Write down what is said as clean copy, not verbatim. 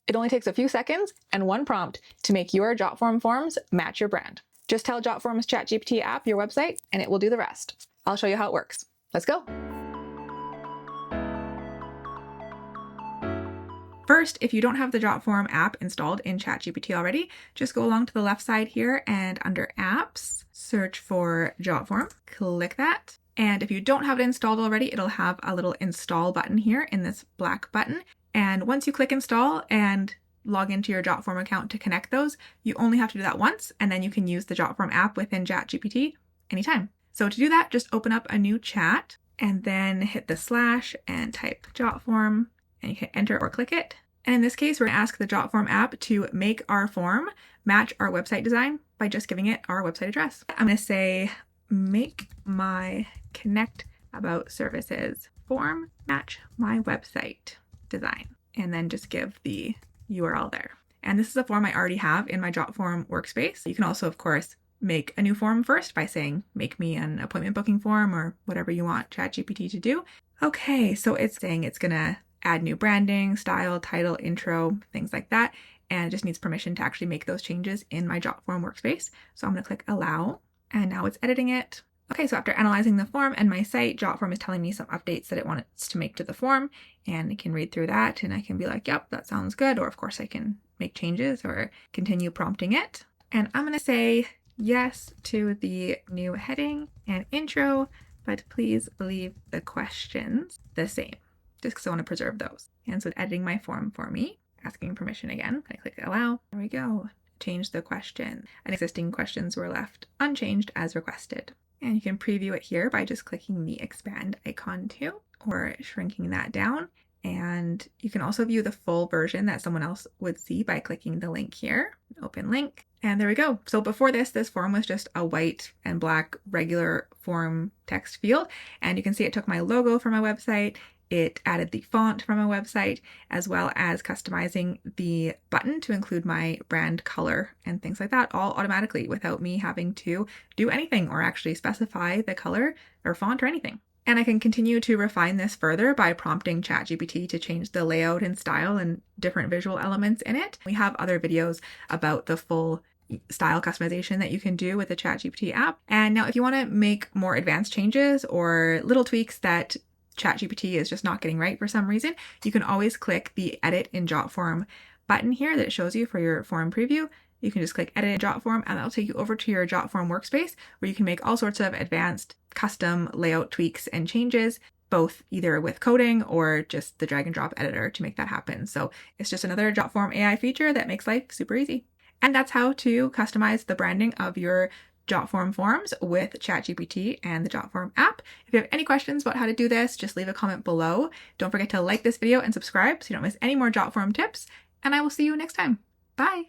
It only takes a few seconds and one prompt to make your Jotform forms match your brand. Just tell Jotform's ChatGPT app your website and it will do the rest. I'll show you how it works. Let's go. First, if you don't have the Jotform app installed in ChatGPT already, just go along to the left side here and under Apps, search for Jotform, click that. And if you don't have it installed already, it'll have a little install button here in this black button. And once you click install and log into your Jotform account to connect those, you only have to do that once, and then you can use the Jotform app within ChatGPT anytime. So to do that, just open up a new chat and then hit the slash and type Jotform, and you hit enter or click it. And in this case, we're going to ask the Jotform app to make our form match our website design by just giving it our website address. I'm going to say, make my Connect About Services form match my website design, and then just give the URL there. And this is a form I already have in my Jotform workspace. You can also, of course, make a new form first by saying, make me an appointment booking form or whatever you want ChatGPT to do. Okay, so it's saying it's going to add new branding, style, title, intro, things like that. And it just needs permission to actually make those changes in my Jotform workspace. So I'm going to click allow, and now it's editing it. Okay, so after analyzing the form and my site, Jotform is telling me some updates that it wants to make to the form, and I can read through that and I can be like, yep, that sounds good. Or of course I can make changes or continue prompting it. And I'm going to say yes to the new heading and intro, but please leave the questions the same, just because I want to preserve those. And so it's editing my form for me, asking permission again. I click allow. There we go. Change the question. And existing questions were left unchanged as requested. And you can preview it here by just clicking the expand icon too, or shrinking that down. And you can also view the full version that someone else would see by clicking the link here. Open link. And there we go. So before this form was just a white and black regular form text field. And you can see it took my logo from my website. It added the font from a website, as well as customizing the button to include my brand color and things like that, all automatically without me having to do anything or actually specify the color or font or anything. And I can continue to refine this further by prompting ChatGPT to change the layout and style and different visual elements in it. We have other videos about the full style customization that you can do with the ChatGPT app. And now if you want to make more advanced changes or little tweaks that ChatGPT is just not getting right for some reason, you can always click the Edit in Jotform button here that it shows you for your form preview. You can just click Edit in Jotform, and that'll take you over to your Jotform workspace where you can make all sorts of advanced custom layout tweaks and changes, both either with coding or just the drag and drop editor to make that happen. So it's just another Jotform AI feature that makes life super easy. And that's how to customize the branding of your Jotform forms with ChatGPT and the Jotform app. If you have any questions about how to do this, just leave a comment below. Don't forget to like this video and subscribe so you don't miss any more Jotform tips, and I will see you next time. Bye!